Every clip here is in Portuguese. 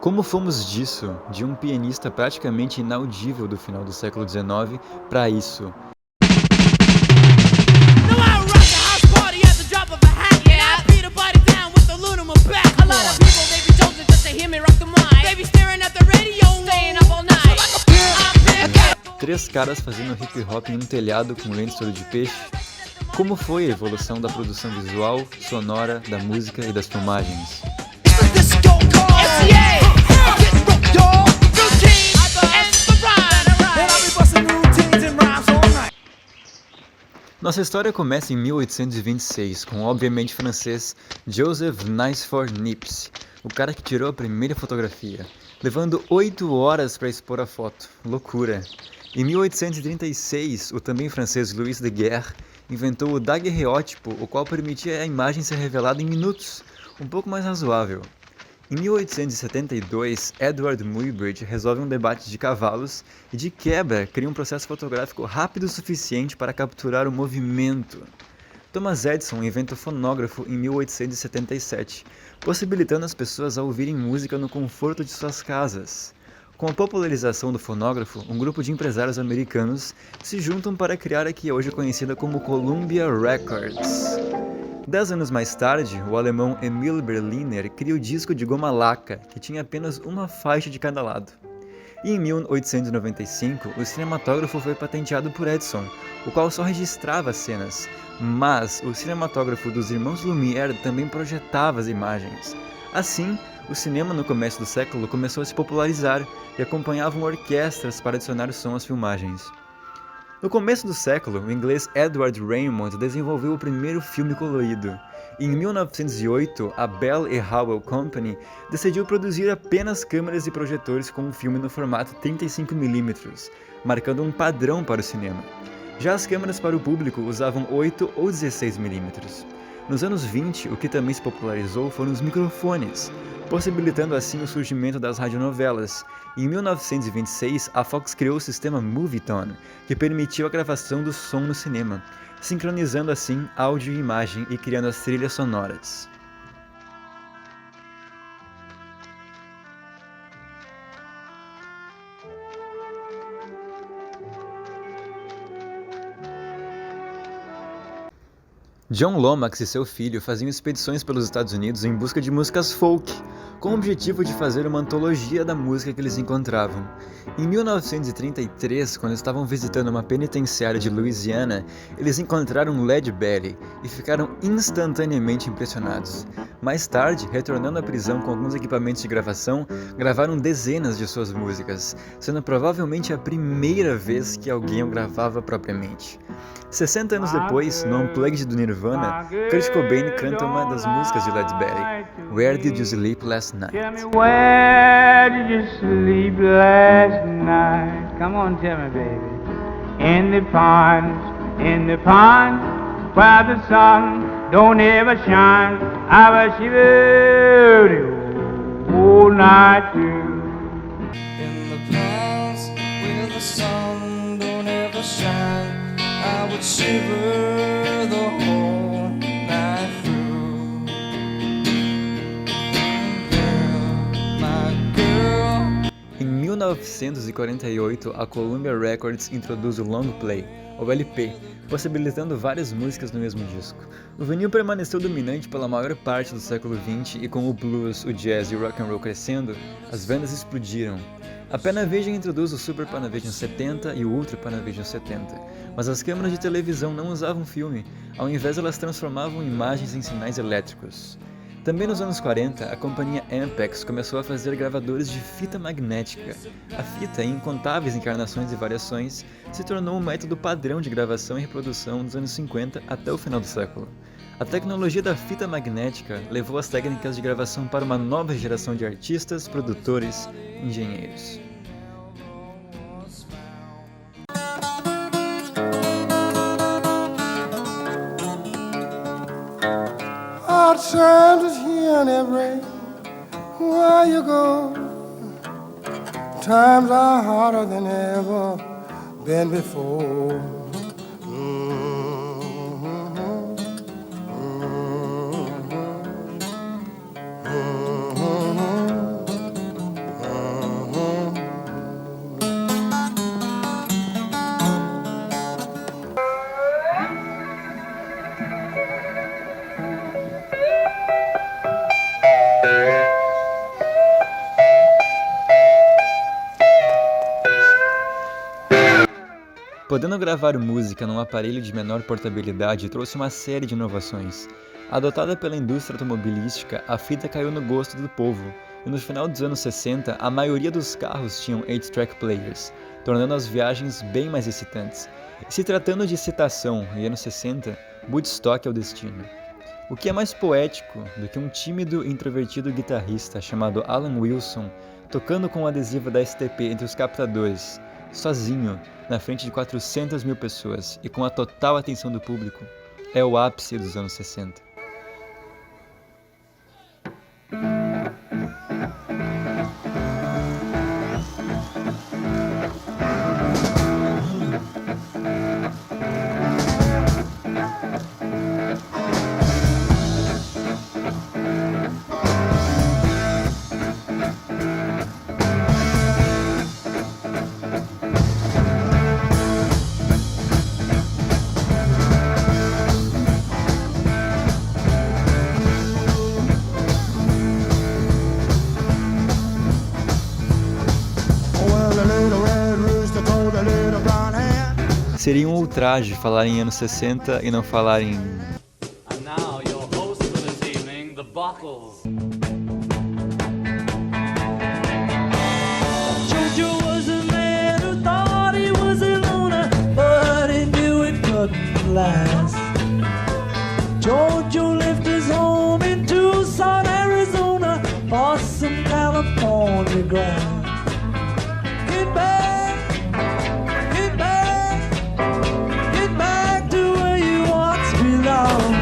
Como fomos disso, de um pianista praticamente inaudível do final do século XIX, para isso? Três caras fazendo hip hop em um telhado com lentes de olho de peixe? Como foi a evolução da produção visual, sonora, da música e das filmagens? Nossa história começa em 1826, com o obviamente francês Joseph Nicefort Niepce, o cara que tirou a primeira fotografia, levando 8 horas para expor a foto. Loucura! Em 1836, o também francês Louis Daguerre inventou o daguerreótipo, o qual permitia a imagem ser revelada em minutos, um pouco mais razoável. Em 1872, Edward Muybridge resolve um debate de cavalos e, de quebra, cria um processo fotográfico rápido o suficiente para capturar o movimento. Thomas Edison inventa o fonógrafo em 1877, possibilitando as pessoas a ouvirem música no conforto de suas casas. Com a popularização do fonógrafo, um grupo de empresários americanos se juntam para criar a que hoje é conhecida como Columbia Records. 10 anos mais tarde, o alemão Emil Berliner cria o disco de goma laca, que tinha apenas uma faixa de cada lado. E em 1895, o cinematógrafo foi patenteado por Edison, o qual só registrava as cenas, mas o cinematógrafo dos irmãos Lumière também projetava as imagens. Assim, o cinema no começo do século começou a se popularizar e acompanhavam orquestras para adicionar som às filmagens. No começo do século, o inglês Edward Raymond desenvolveu o primeiro filme colorido. E em 1908, a Bell e Howell Company decidiu produzir apenas câmeras e projetores com um filme no formato 35mm, marcando um padrão para o cinema. Já as câmeras para o público usavam 8 ou 16mm. Nos anos 20, o que também se popularizou foram os microfones, possibilitando assim o surgimento das radionovelas. Em 1926, a Fox criou o sistema Movietone, que permitiu a gravação do som no cinema, sincronizando assim áudio e imagem e criando as trilhas sonoras. John Lomax e seu filho faziam expedições pelos Estados Unidos em busca de músicas folk, com o objetivo de fazer uma antologia da música que eles encontravam. Em 1933, quando estavam visitando uma penitenciária de Louisiana, eles encontraram Led Belly e ficaram instantaneamente impressionados. Mais tarde, retornando à prisão com alguns equipamentos de gravação, gravaram dezenas de suas músicas, sendo provavelmente a primeira vez que alguém o gravava propriamente. 60 anos depois, no Unplugged do Nirvana, Kurt Cobain canta uma das músicas de Led Belly, Where Did You Sleep Last Night? Tell me where did you sleep last night? Come on, tell me, baby. In the pond, where the sun don't ever shine. I was shivered the whole night through. In the ponds where the sun don't ever shine, I would shiver the whole night through. Girl, my girl. Em 1948, a Columbia Records introduz o Long Play, ou LP, possibilitando várias músicas no mesmo disco. O vinil permaneceu dominante pela maior parte do século XX e com o blues, o jazz e o rock and roll crescendo, as vendas explodiram. A Panavision introduz o Super Panavision 70 e o Ultra Panavision 70, mas as câmeras de televisão não usavam filme, ao invés elas transformavam imagens em sinais elétricos. Também nos anos 40, a companhia Ampex começou a fazer gravadores de fita magnética. A fita, em incontáveis encarnações e variações, se tornou um método padrão de gravação e reprodução dos anos 50 até o final do século. A tecnologia da fita magnética levou as técnicas de gravação para uma nova geração de artistas, produtores e engenheiros. Hard times is here and every where you go. Times are harder than ever been before. Podendo gravar música num aparelho de menor portabilidade trouxe uma série de inovações. Adotada pela indústria automobilística, a fita caiu no gosto do povo, e no final dos anos 60, a maioria dos carros tinham 8-track players, tornando as viagens bem mais excitantes. E se tratando de excitação e anos 60, Woodstock é o destino. O que é mais poético do que um tímido e introvertido guitarrista chamado Alan Wilson tocando com um adesivo da STP entre os captadores, sozinho, na frente de 400 mil pessoas e com a total atenção do público, é o ápice dos anos 60. Seria um ultraje falar em anos 60 e não falar em... And now your host for this evening, the Buckles. Jojo was a man who thought he was a loner, but he knew it couldn't last. Jojo left his home in Tucson, Arizona, for some California grass. Get back, get back, get back to where you once belonged.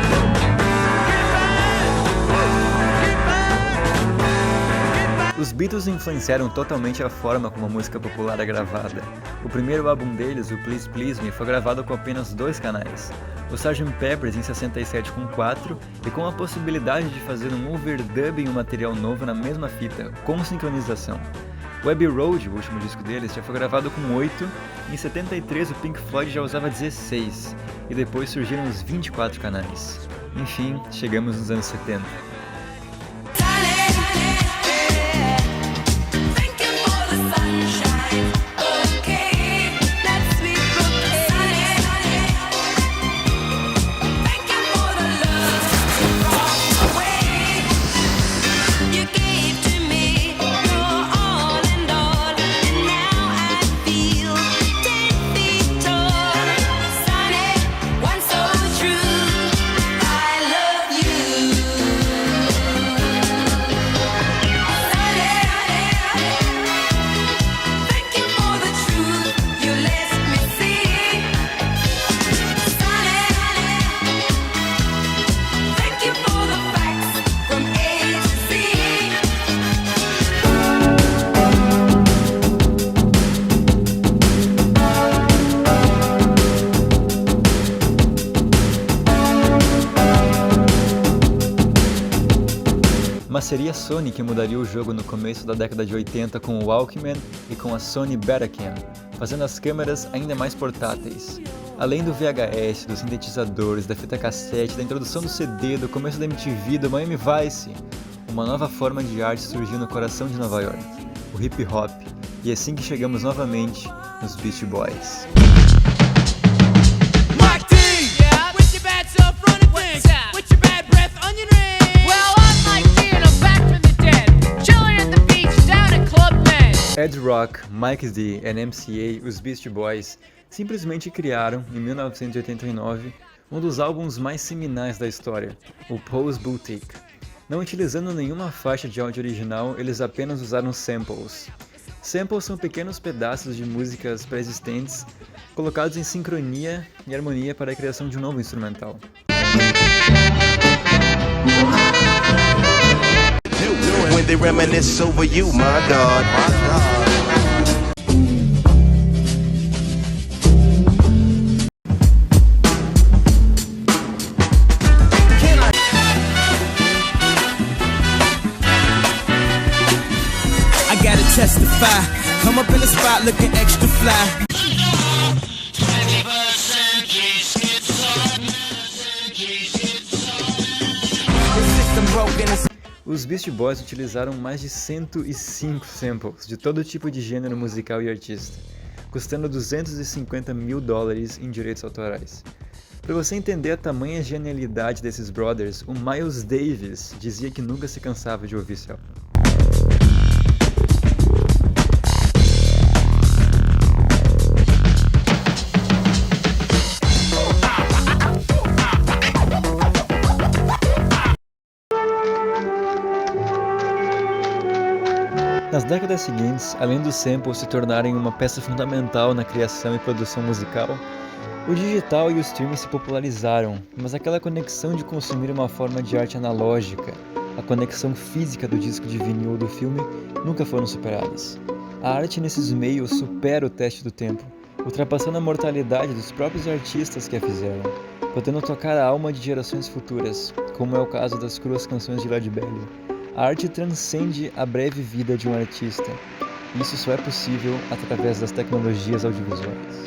Os Beatles influenciaram totalmente a forma como a música popular é gravada. O primeiro álbum deles, o Please Please Me, foi gravado com apenas 2 canais. O Sgt. Pepper's em 67 com 4 e com a possibilidade de fazer um overdub em um material novo na mesma fita, com sincronização. O Abbey Road, o último disco deles, já foi gravado com 8, e em 73 o Pink Floyd já usava 16, e depois surgiram os 24 canais. Enfim, chegamos nos anos 70. Mas seria a Sony que mudaria o jogo no começo da década de 80 com o Walkman e com a Sony Betacam, fazendo as câmeras ainda mais portáteis. Além do VHS, dos sintetizadores, da fita cassete, da introdução do CD, do começo da MTV, do Miami Vice, uma nova forma de arte surgiu no coração de Nova York, o hip hop, e é assim que chegamos novamente nos Beach Boys. Ed Rock, Mike D e MCA, os Beastie Boys, simplesmente criaram, em 1989, um dos álbuns mais seminais da história, o Pose Boutique. Não utilizando nenhuma faixa de áudio original, eles apenas usaram samples. Samples são pequenos pedaços de músicas pré-existentes, colocados em sincronia e harmonia para a criação de um novo instrumental. When they reminisce over you, my dog. I gotta testify. Come up in the spot looking extra fly. Os Beastie Boys utilizaram mais de 105 samples de todo tipo de gênero musical e artista. custando $250 mil em direitos autorais. Para você entender a tamanha genialidade desses brothers, o Miles Davis dizia que nunca se cansava de ouvir esse álbum. Nas décadas seguintes, além dos samples se tornarem uma peça fundamental na criação e produção musical, o digital e o streaming se popularizaram, mas aquela conexão de consumir uma forma de arte analógica, a conexão física do disco de vinil ou do filme, nunca foram superadas. A arte nesses meios supera o teste do tempo, ultrapassando a mortalidade dos próprios artistas que a fizeram, podendo tocar a alma de gerações futuras, como é o caso das cruas canções de Led Belly. A arte transcende a breve vida de um artista, e isso só é possível através das tecnologias audiovisuais.